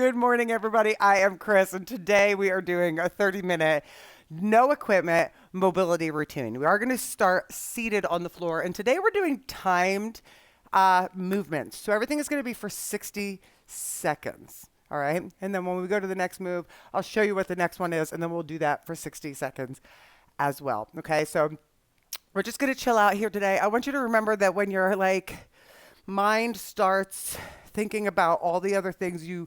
Good morning, everybody. I am Chris, and today we are doing a 30-minute, no equipment mobility routine. We are going to start seated on the floor, and today we're doing timed movements. So everything is going to be for 60 seconds. All right. And then when we go to the next move, I'll show you what the next one is, and then we'll do that for 60 seconds as well. Okay. So we're just going to chill out here today. I want you to remember that when your mind starts thinking about all the other things you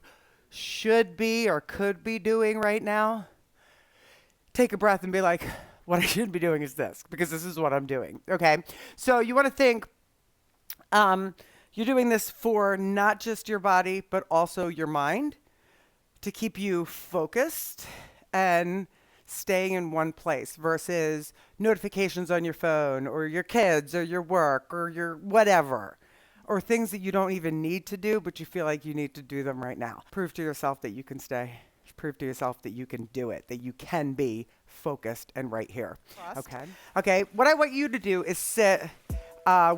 should be or could be doing right now, take a breath and be like, what I should be doing is this, because this is what I'm doing. Okay. So you want to think, you're doing this for not just your body, but also your mind, to keep you focused and staying in one place versus notifications on your phone or your kids or your work or your whatever, or things that you don't even need to do, but you feel like you need to do them right now. Prove to yourself that you can stay. Prove to yourself that you can do it, that you can be focused and right here. Okay. Okay. What I want you to do is sit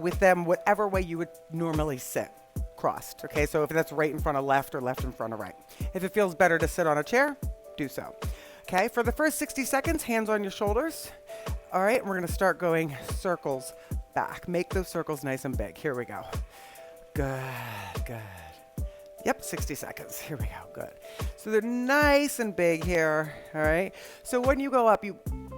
with them whatever way you would normally sit, crossed. Okay, so if that's right in front of left or left in front of right. If it feels better to sit on a chair, do so. Okay, for the first 60 seconds, hands on your shoulders. All right, and we're gonna start going circles back. Make those circles nice and big. Here we go. Good, good. Yep, 60 seconds. Here we go, good. So they're nice and big here, all right? So when you go up, you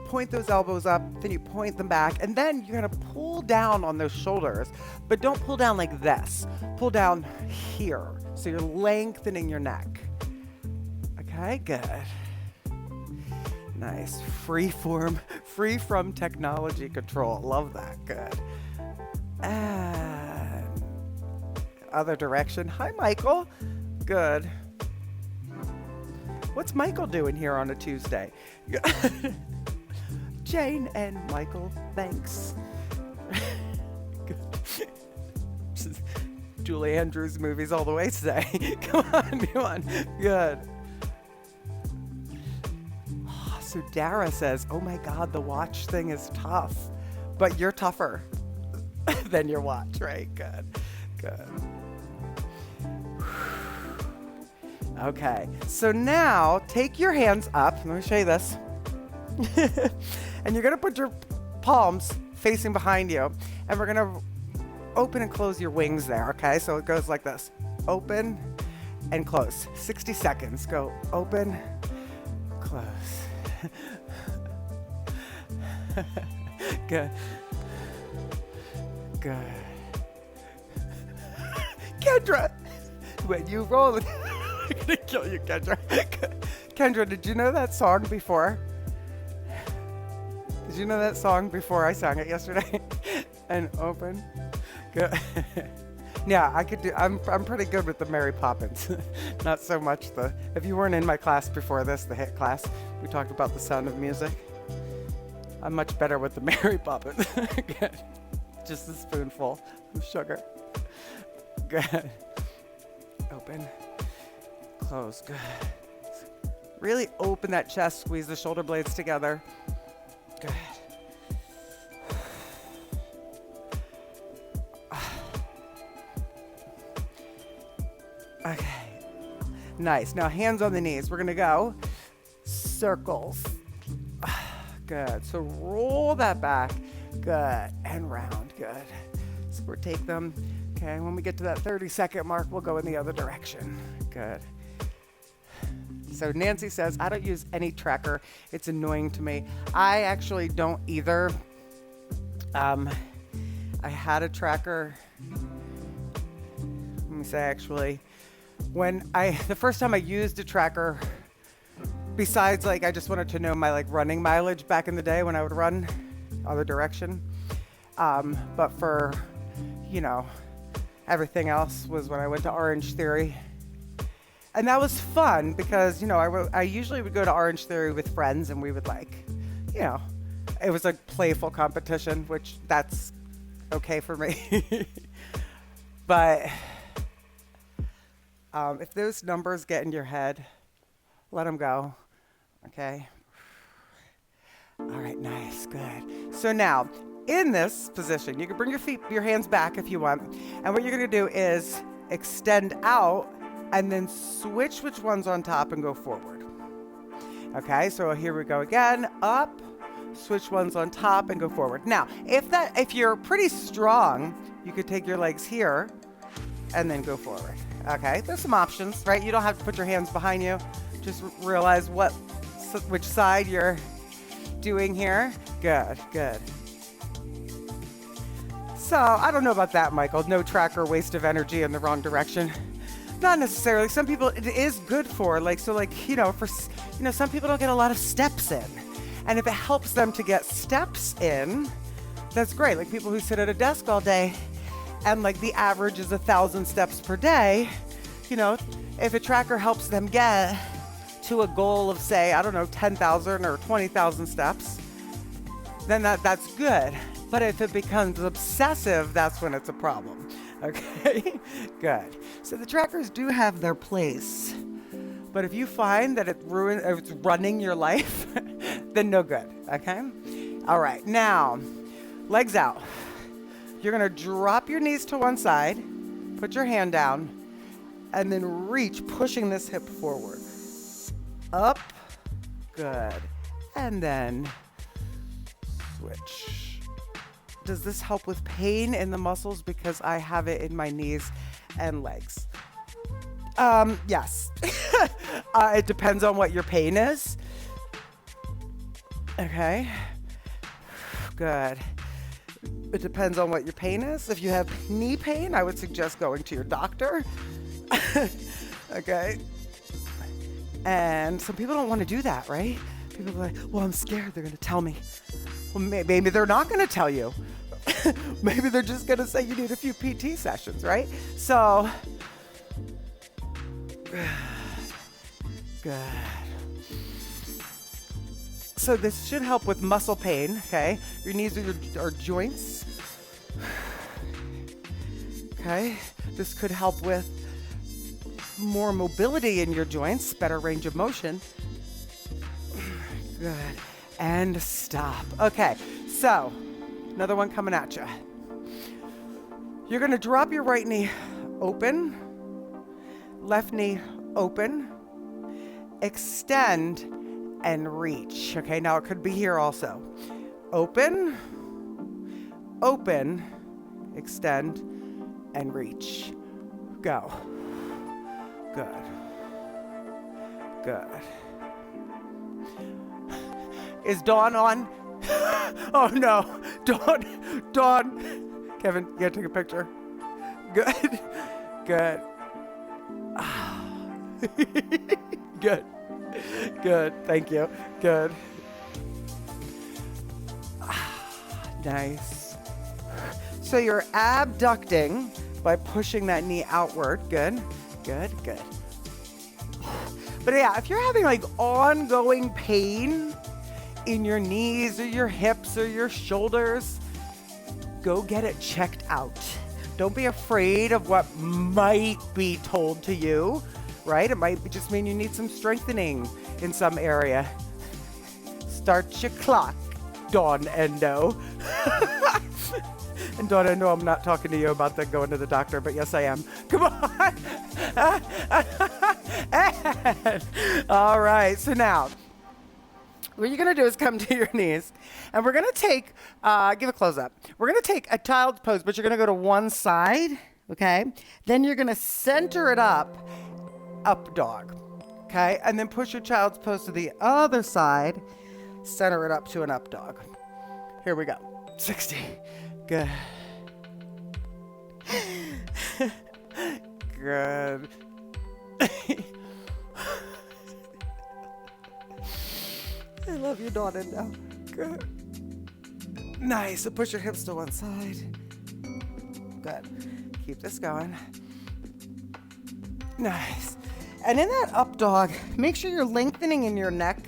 point those elbows up, then you point them back, and then you're gonna pull down on those shoulders, but don't pull down like this. Pull down here, so you're lengthening your neck. Okay, good. Nice, free from technology control. Love that, good. And other direction. Hi, Michael. Good. What's Michael doing here on a Tuesday? Jane and Michael, thanks. Julie Andrews movies all the way today. Come on. Good. Oh, so Dara says, oh my God, the watch thing is tough, but you're tougher than your watch, right? Good. Okay, so now take your hands up. Let me show you this. And you're gonna put your palms facing behind you, and we're gonna open and close your wings there, okay? So it goes like this, open and close. 60 seconds, go open, close. Good. Kendra, when you roll it, I'm gonna kill you, Kendra. Kendra, did you know that song before? Did you know that song before I sang it yesterday? And open. Good. Yeah, I'm pretty good with the Mary Poppins. Not so much if you weren't in my class before this, the hit class, we talked about The Sound of Music. I'm much better with the Mary Poppins. Good. Just a spoonful of sugar. Good. Open. Close. Good. Really open that chest, squeeze the shoulder blades together. Good. Okay. Nice. Now hands on the knees. We're going to go circles. Good. So roll that back. Good. And round. Good. So we'll take them. Okay. When we get to that 30-second mark, we'll go in the other direction. Good. So Nancy says, I don't use any tracker. It's annoying to me. I actually don't either. I had a tracker. Let me say, actually, the first time I used a tracker, besides I just wanted to know my running mileage back in the day when I would run other direction. But for, everything else was when I went to Orange Theory. And that was fun because, I usually would go to Orange Theory with friends, and we would it was a playful competition, which that's okay for me. But if those numbers get in your head, let them go. Okay. All right. Nice. Good. So now in this position, you can bring your hands back if you want. And what you're going to do is extend out and then switch which one's on top and go forward. Okay, so here we go again. Up, switch ones on top and go forward. Now, if you're pretty strong, you could take your legs here and then go forward. Okay, there's some options, right? You don't have to put your hands behind you. Just realize which side you're doing here. Good, good. So, I don't know about that, Michael. No tracker, waste of energy in the wrong direction. Not necessarily. Some people it is good for, some people don't get a lot of steps in. And if it helps them to get steps in, that's great. Like people who sit at a desk all day and like the average is 1,000 steps per day, if a tracker helps them get to a goal of, say, 10,000 or 20,000 steps, then that's good. But if it becomes obsessive, that's when it's a problem. Okay, good. So the trackers do have their place. But if you find that it's running your life, then no good, okay? All right, now, legs out. You're gonna drop your knees to one side, put your hand down, and then reach, pushing this hip forward. Up, good. And then switch. Does this help with pain in the muscles? Because I have it in my knees and legs. Yes. It depends on what your pain is. Okay. Good. It depends on what your pain is. If you have knee pain, I would suggest going to your doctor. Okay. And some people don't want to do that, right? People are like, well, I'm scared they're going to tell me. Well, maybe they're not going to tell you. Maybe they're just going to say you need a few PT sessions, right? So, good. So this should help with muscle pain, okay? Your knees are joints. Okay, this could help with more mobility in your joints, better range of motion. Good, and stop. Okay, so another one coming at you. You're gonna drop your right knee open, left knee open, extend, and reach. Okay, now it could be here also. Open, open, extend, and reach. Go. Good. Good. Is Dawn on? Oh no, Dawn. Kevin, you gotta take a picture. Good. Good. Good. Good. Thank you. Good. Nice. So you're abducting by pushing that knee outward. Good. Good. Good. But yeah, if you're having like ongoing pain in your knees or your hips or your shoulders, go get it checked out. Don't be afraid of what might be told to you, right? It might just mean you need some strengthening in some area. Start your clock, Dawn Endo. And Dawn Endo, I'm not talking to you about going to the doctor, but yes, I am. Come on. All right, so now, what you're going to do is come to your knees, and we're going to take, give a close up. We're going to take a child's pose, but you're going to go to one side, okay? Then you're going to center it up dog, okay? And then push your child's pose to the other side, center it up to an up dog. Here we go. 60. Good. Good. I love you, Dawn Endo. Good. Nice. So push your hips to one side. Good. Keep this going. Nice. And in that up dog, make sure you're lengthening in your neck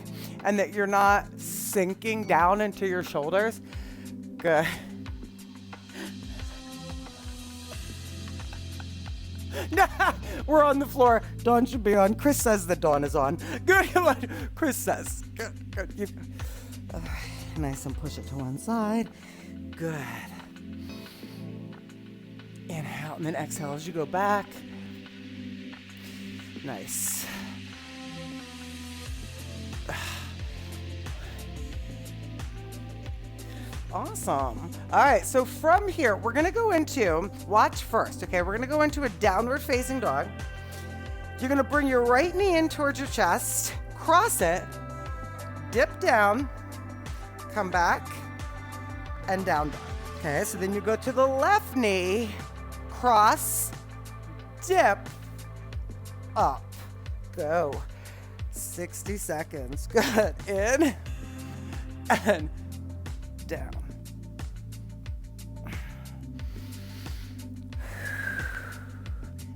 and that you're not sinking down into your shoulders. Good. We're on the floor. Dawn should be on. Chris says that Dawn is on. Good. Come on. Chris says. Good. Good. Nice, and push it to one side. Good. Inhale and then exhale as you go back. Nice. Awesome. All right, so from here, we're gonna go into, watch first, okay? We're gonna go into a downward facing dog. You're gonna bring your right knee in towards your chest, cross it, dip down, come back, and down dog. Okay, so then you go to the left knee, cross, dip, up, go. 60 seconds, good. In, and down.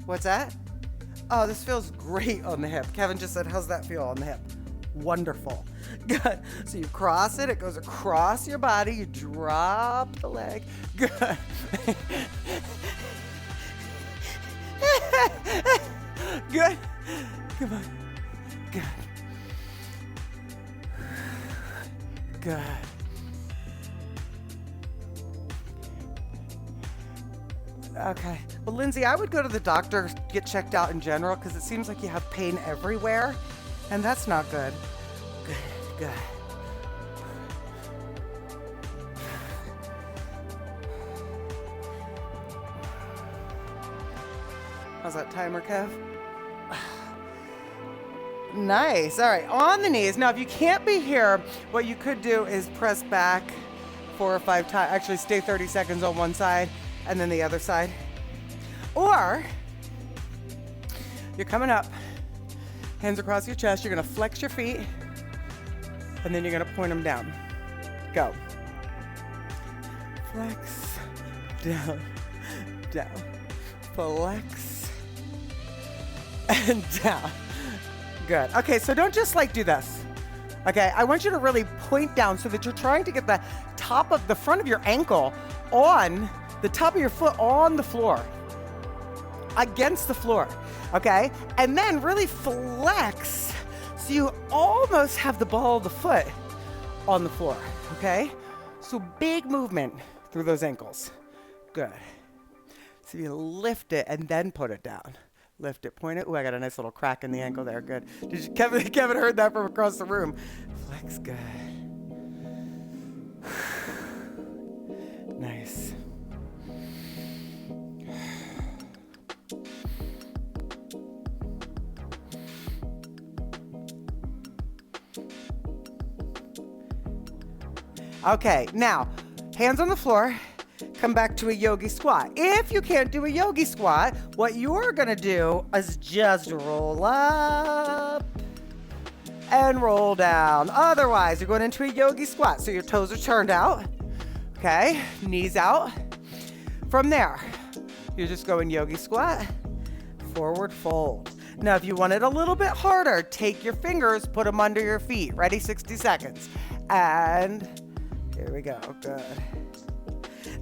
What's that? Oh, this feels great on the hip. Kevin just said, how's that feel on the hip? Wonderful. Good. So you cross it, it goes across your body, you drop the leg. Good. Good. Come on. Good. Good. Okay. Well, Lindsay, I would go to the doctor, get checked out in general, because it seems like you have pain everywhere, and that's not good. Good, good. How's that timer, Kev? Nice. All right, on the knees. Now, if you can't be here, what you could do is press back 4 or 5 times. Actually, stay 30 seconds on one side and then the other side. Or you're coming up, hands across your chest. You're going to flex your feet, and then you're going to point them down. Go. Flex, down, down. Flex, and down. Good. Okay, so don't just like do this. Okay, I want you to really point down so that you're trying to get the top of the front of your ankle on the top of your foot on the floor, against the floor. Okay, and then really flex so you almost have the ball of the foot on the floor. Okay, so big movement through those ankles. Good. So you lift it and then put it down. Lift it, point it. Ooh, I got a nice little crack in the ankle there. Good. Kevin heard that from across the room. Flex, good. Nice. Okay, now, hands on the floor. Come back to a yogi squat. If you can't do a yogi squat, what you're gonna do is just roll up and roll down. Otherwise, you're going into a yogi squat. So your toes are turned out, okay? Knees out. From there, you're just going yogi squat, forward fold. Now, if you want it a little bit harder, take your fingers, put them under your feet. Ready? 60 seconds. And here we go, good.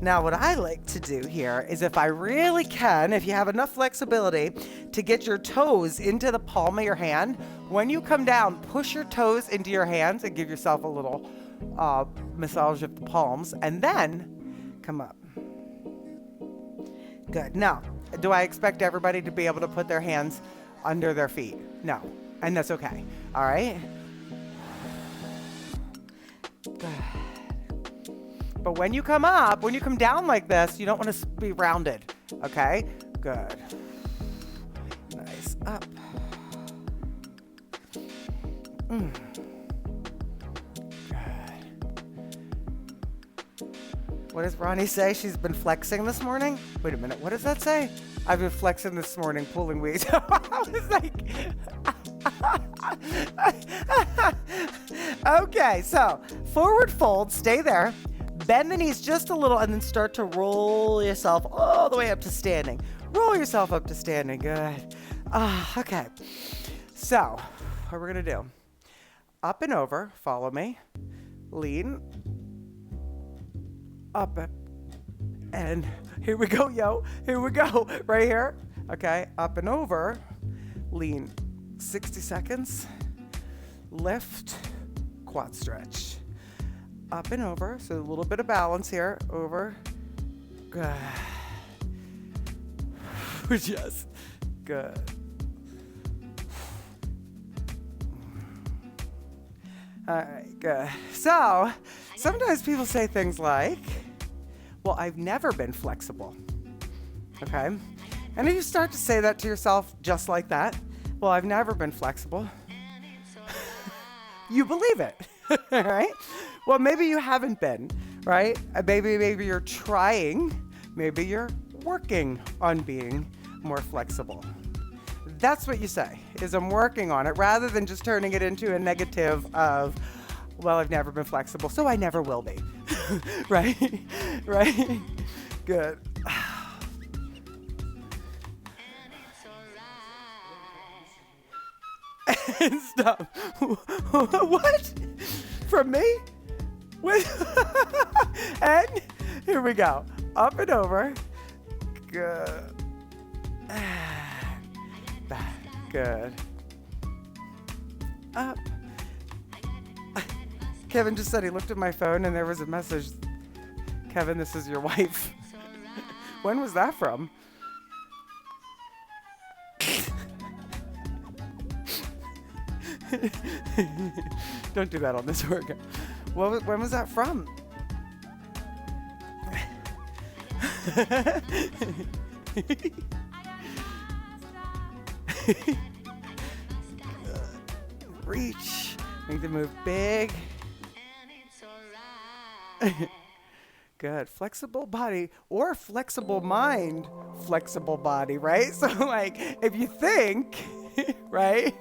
Now, what I like to do here is if I really can, if you have enough flexibility to get your toes into the palm of your hand, when you come down, push your toes into your hands and give yourself a little massage of the palms, and then come up. Good. Now, do I expect everybody to be able to put their hands under their feet? No, and that's okay. All right? Good. But when you come up, when you come down like this, you don't want to be rounded, okay? Good. Nice. Up. Good. What does Ronnie say? She's been flexing this morning? Wait a minute. What does that say? I've been flexing this morning, pulling weights. I was like... Okay, so forward fold. Stay there. Bend the knees just a little and then start to roll yourself all the way up to standing. Roll yourself up to standing. Good. Okay. So, what we're going to do. Up and over. Follow me. Lean. Up. And here we go, yo. Here we go. Right here. Okay. Up and over. Lean. 60 seconds. Lift. Quad stretch. Up and over, so a little bit of balance here. Over. Good. Yes. Good. All right, good. So sometimes people say things like, well, I've never been flexible. Okay? And if you start to say that to yourself just like that, well, I've never been flexible, you believe it, right? Well, maybe you haven't been, right? Maybe you're trying, maybe you're working on being more flexible. That's what you say, is I'm working on it, rather than just turning it into a negative of, well, I've never been flexible, so I never will be. Right? Right? Good. Stop. What? From me? And here we go. Up and over. Good. Back. Good. Up. Kevin just said he looked at my phone and there was a message. Kevin, this is your wife. When was that from? Don't do that on this workout. When was that from? Reach. Make the move big. Good. Flexible body or flexible mind, flexible body, right? So like if you think, right?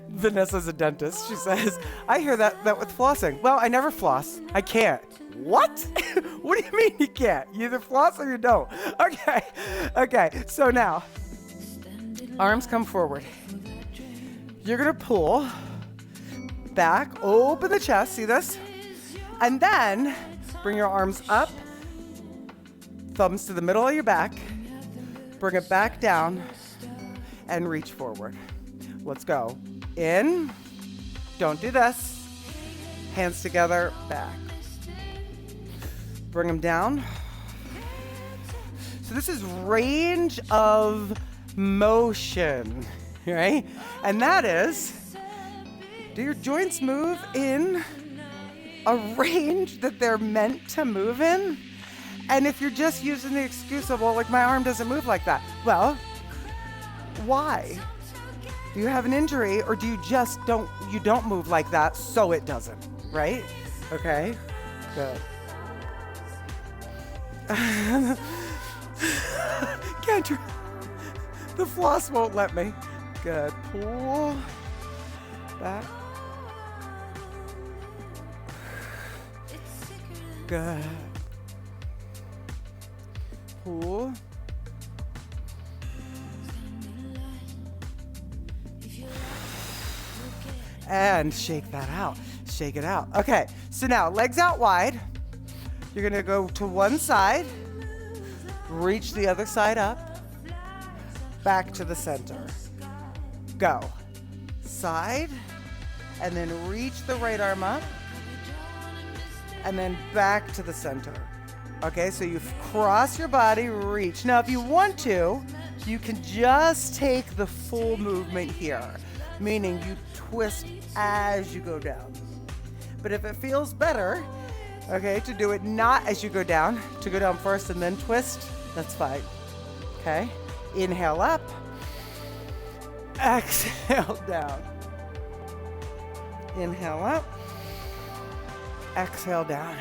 Vanessa's a dentist. She says, I hear that with flossing. Well, I never floss. I can't. What? What do you mean you can't? You either floss or you don't. Okay. So now, arms come forward. You're going to pull back, open the chest. See this? And then bring your arms up, thumbs to the middle of your back. Bring it back down and reach forward. Let's go. In. Don't do this. Hands together, back. Bring them down. So this is range of motion, right? And that is, do your joints move in a range that they're meant to move in? And if you're just using the excuse of, well, like my arm doesn't move like that. Well, why? Do you have an injury, or do you just don't move like that, so it doesn't, right? Okay, good. Can't you? The floss won't let me. Good. Pull back. Good. Pull. And shake that out. Shake it out. Okay, so now legs out wide. You're gonna go to one side, reach the other side up, back to the center. Go. Side, and then reach the right arm up, and then back to the center. Okay, so you cross your body, reach. Now, if you want to, you can just take the full movement here, meaning you twist as you go down. But if it feels better, okay, to do it not as you go down, to go down first and then twist, that's fine. Okay, inhale up, exhale down. Inhale up, exhale down.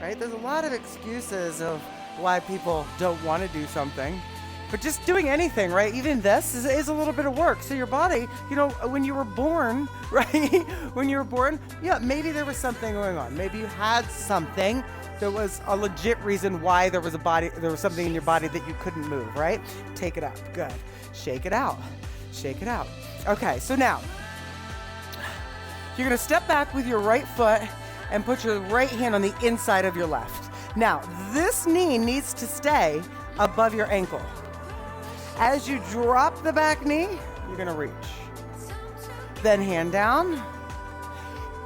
Right? There's a lot of excuses of why people don't want to do something, but just doing anything, right? Even this is a little bit of work. So your body, when you were born, right? When you were born, yeah, maybe there was something going on. Maybe you had something. There was a legit reason why there was something in your body that you couldn't move, right? Take it out. Good. Shake it out. Shake it out. Okay, so now you're going to step back with your right foot and put your right hand on the inside of your left. Now, this knee needs to stay above your ankle. As you drop the back knee, you're gonna reach. Then hand down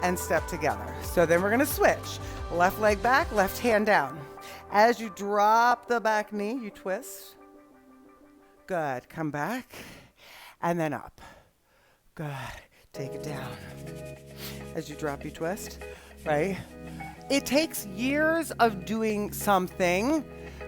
and step together. So then we're gonna switch. Left leg back, left hand down. As you drop the back knee, you twist. Good. Come back and then up. Good. Take it down. As you drop, you twist, right? It takes years of doing something,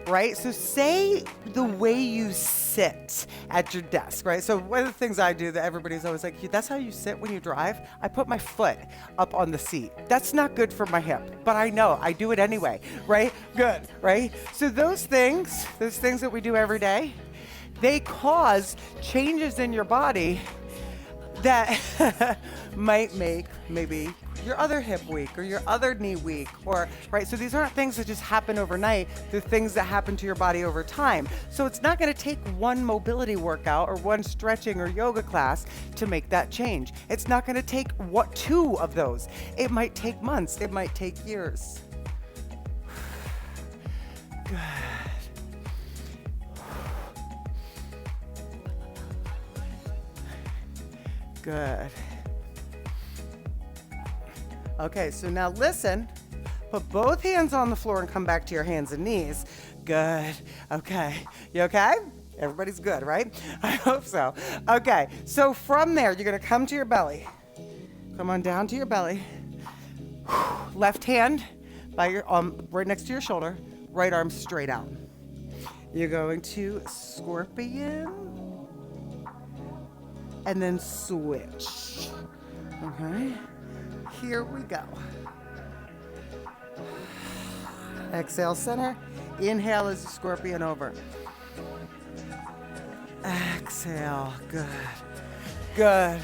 right? So say the way you sit at your desk, right? So one of the things I do that everybody's always like, that's how you sit when you drive? I put my foot up on the seat. That's not good for my hip, but I know, I do it anyway, right? Good, right? So those things that we do every day, they cause changes in your body that might make maybe your other hip weak or your other knee weak, or right. So these aren't things that just happen overnight. They're things that happen to your body over time. So it's not going to take one mobility workout or one stretching or yoga class to make that change. It's not going to take two of those. It might take months. It might take years. Good. Good. Okay, so now listen. Put both hands on the floor and come back to your hands and knees. Good. Okay. You okay? Everybody's good, right? I hope so. Okay, so from there, you're going to come to your belly. Come on down to your belly. Left hand by your right next to your shoulder. Right arm straight out. You're going to scorpion. And then switch. Okay, here we go. Exhale, center. Inhale as a scorpion over. Exhale, good. Good.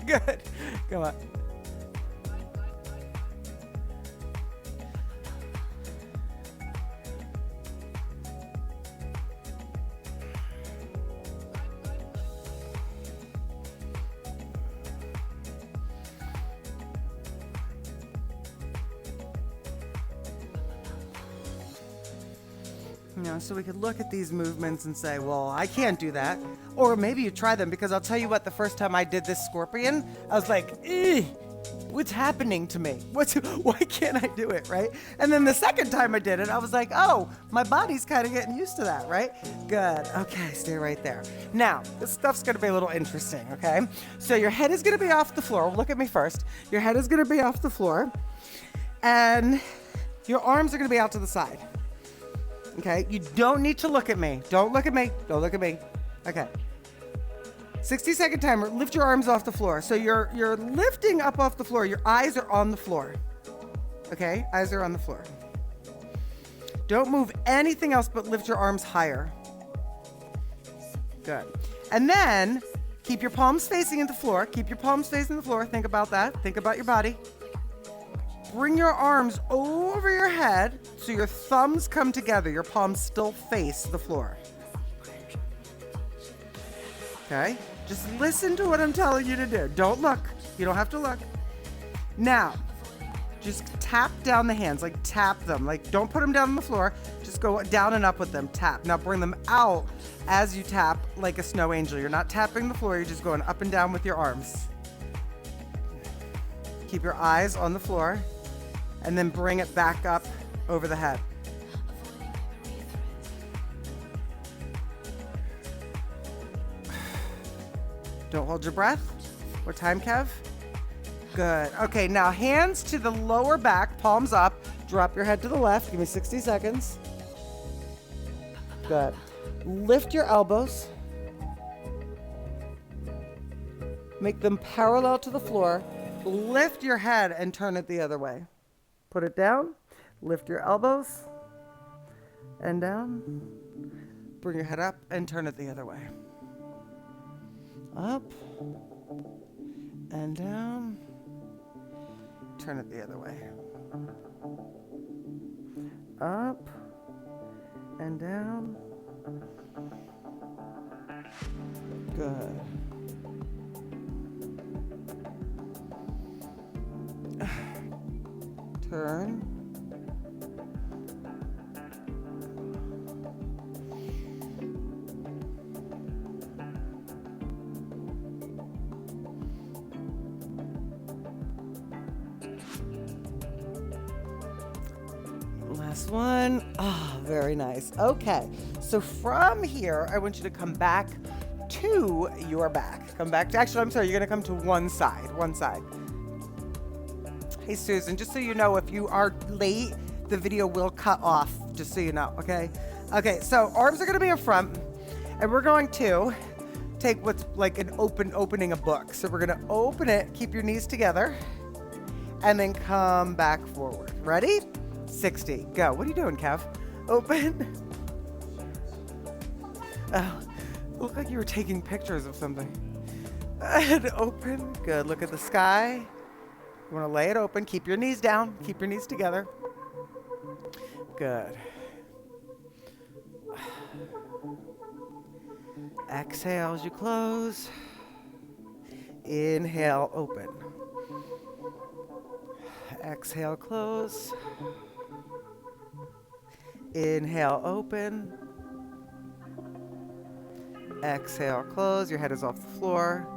Good. Come on. You know, so we could look at these movements and say, well, I can't do that. Or maybe you try them, because I'll tell you what, the first time I did this scorpion, I was like, what's happening to me? Why can't I do it, right? And then the second time I did it, I was like, oh, my body's kind of getting used to that, right? Good. Okay, stay right there. Now, this stuff's going to be a little interesting, okay? So your head is going to be off the floor. Look at me first. Your head is going to be off the floor, and your arms are going to be out to the side. Okay, you don't need to look at me. Don't look at me. Don't look at me. Okay. 60-second timer. Lift your arms off the floor. So you're lifting up off the floor. Your eyes are on the floor. Okay, eyes are on the floor. Don't move anything else but lift your arms higher. Good. And then keep your palms facing the floor. Keep your palms facing the floor. Think about that. Think about your body. Bring your arms over your head so your thumbs come together. Your palms still face the floor. Okay? Just listen to what I'm telling you to do. Don't look. You don't have to look. Now, just tap down the hands. Like, tap them. Like, don't put them down on the floor. Just go down and up with them. Tap. Now, bring them out as you tap like a snow angel. You're not tapping the floor. You're just going up and down with your arms. Keep your eyes on the floor. And then bring it back up over the head. Don't hold your breath. What time, Kev? Good. Okay, now hands to the lower back, palms up. Drop your head to the left. Give me 60 seconds. Good. Lift your elbows. Make them parallel to the floor. Lift your head and turn it the other way. Put it down, lift your elbows, and down. Bring your head up and turn it the other way. Up, and down. Turn it the other way. Up, and down. Good. Turn. Last one. Oh, very nice. Okay, so from here, I want you to come back to your back. Come back to, actually, I'm sorry, you're gonna come to one side, one side. Hey, Susan, just so you know, if you are late, the video will cut off, just so you know, okay? Okay, so arms are gonna be in front, and we're going to take what's like an opening a book. So we're gonna open it, keep your knees together, and then come back forward. Ready? 60, go. What are you doing, Kev? Open. Oh, looked like you were taking pictures of something. And open, good. Look at the sky. You wanna lay it open, keep your knees down, keep your knees together. Good. Exhale as you close. Inhale, open. Exhale, close. Inhale, open. Exhale, close. Your head is off the floor.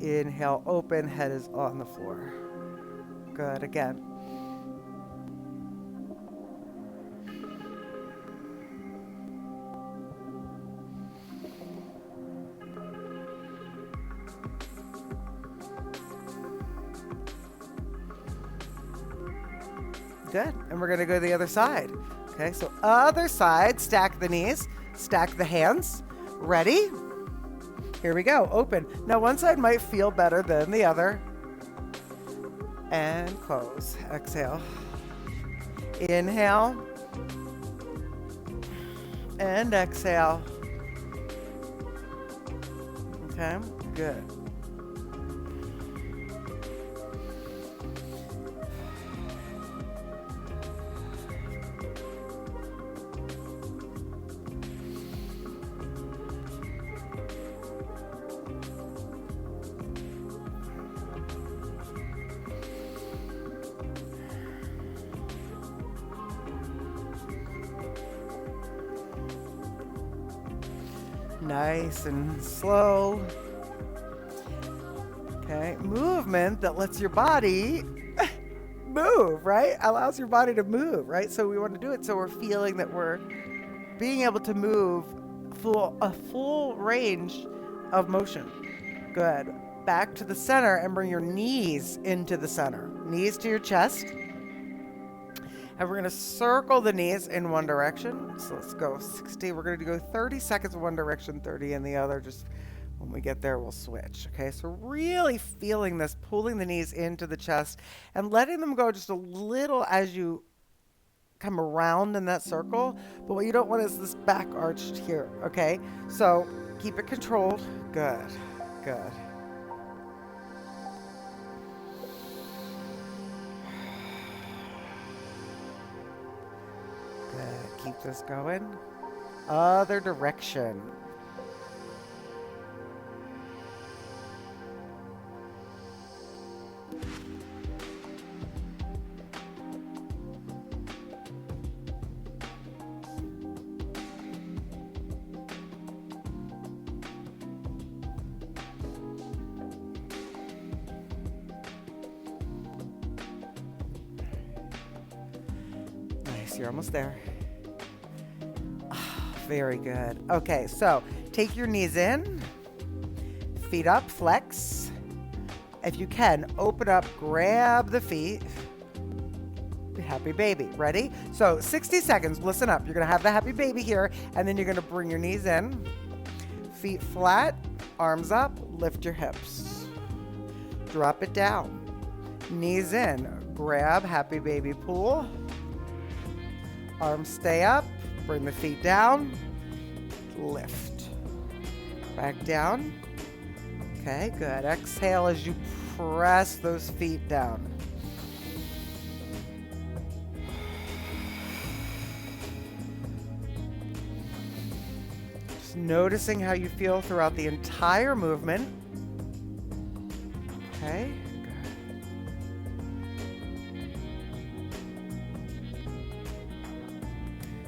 Inhale, open. Head is on the floor. Good. Again. Good. And we're going to go to the other side. Okay, so other side, stack the knees, stack the hands. Ready? Here we go. Open. Now one side might feel better than the other. And close. Exhale. Inhale. And exhale. Okay, good. Nice and slow. Okay, movement that lets your body move, right? Allows your body to move, right? So we want to do it so we're feeling that we're being able to move a full range of motion. Good. Back to the center and bring your knees into the center. Knees to your chest. And we're going to circle the knees in one direction. So let's go 60. We're going to go 30 seconds in one direction, 30 in the other. Just when we get there, we'll switch. Okay, so really feeling this, pulling the knees into the chest and letting them go just a little as you come around in that circle. But what you don't want is this back arched here. Okay, so keep it controlled. Good, good. Keep this going. Other direction. Nice, you're almost there. Very good. Okay, so take your knees in, feet up, flex. If you can, open up, grab the feet. Happy baby. Ready? So 60 seconds. Listen up. You're going to have the happy baby here, and then you're going to bring your knees in, feet flat, arms up, lift your hips. Drop it down. Knees in. Grab happy baby pull. Arms stay up. Bring the feet down, lift, back down. Okay, good. Exhale as you press those feet down. Just noticing how you feel throughout the entire movement. Okay.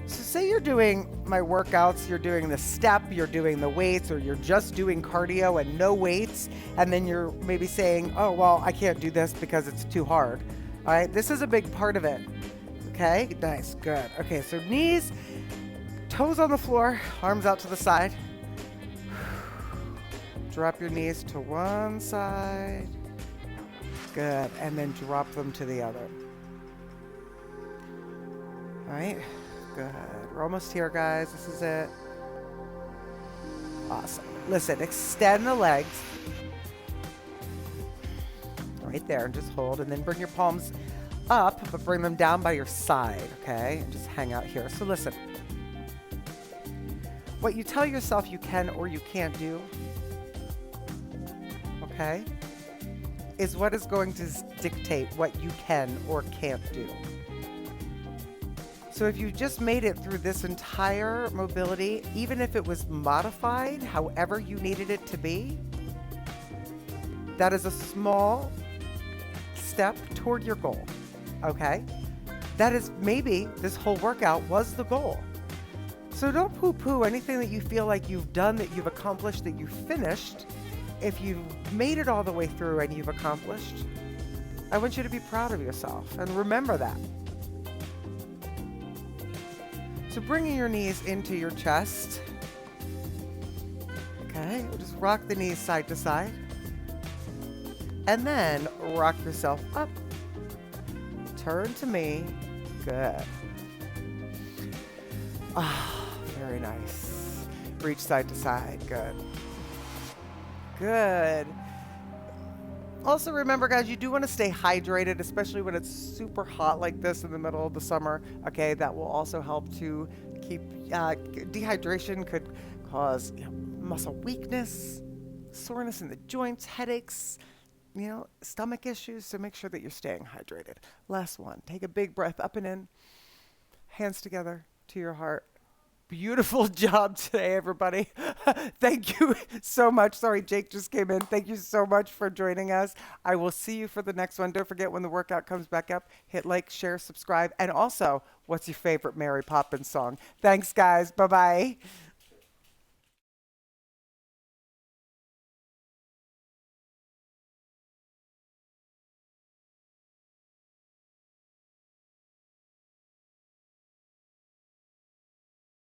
Say you're doing my workouts, you're doing the step, you're doing the weights, or you're just doing cardio and no weights, and then you're maybe saying, oh, well, I can't do this because it's too hard. All right, this is a big part of it. Okay, nice, good. Okay, so knees, toes on the floor, arms out to the side. Drop your knees to one side. Good, and then drop them to the other. All right, good. We're almost here, guys. This is it. Awesome. Listen, extend the legs right there and just hold, and then bring your palms up, but bring them down by your side, okay? And just hang out here. So listen, what you tell yourself you can or you can't do, okay, is what is going to dictate what you can or can't do. So if you just made it through this entire mobility, even if it was modified however you needed it to be, that is a small step toward your goal, okay? That is, maybe this whole workout was the goal. So don't poo-poo anything that you feel like you've done, that you've accomplished, that you've finished. If you've made it all the way through and you've accomplished, I want you to be proud of yourself and remember that. So bringing your knees into your chest. Okay, just rock the knees side to side. And then rock yourself up. Turn to me. Good. Ah, very nice. Reach side to side. Good. Good. Also remember, guys, you do want to stay hydrated, especially when it's super hot like this in the middle of the summer. Okay, that will also help to keep dehydration could cause muscle weakness, soreness in the joints, headaches, stomach issues. So make sure that you're staying hydrated. Last one. Take a big breath up and in. Hands together to your heart. Beautiful job today, everybody. Thank you so much. Sorry, Jake just came in. Thank you so much for joining us. I will see you for the next one. Don't forget, when the workout comes back up, hit like, share, subscribe, and also, what's your favorite Mary Poppins song? Thanks, guys. Bye-bye.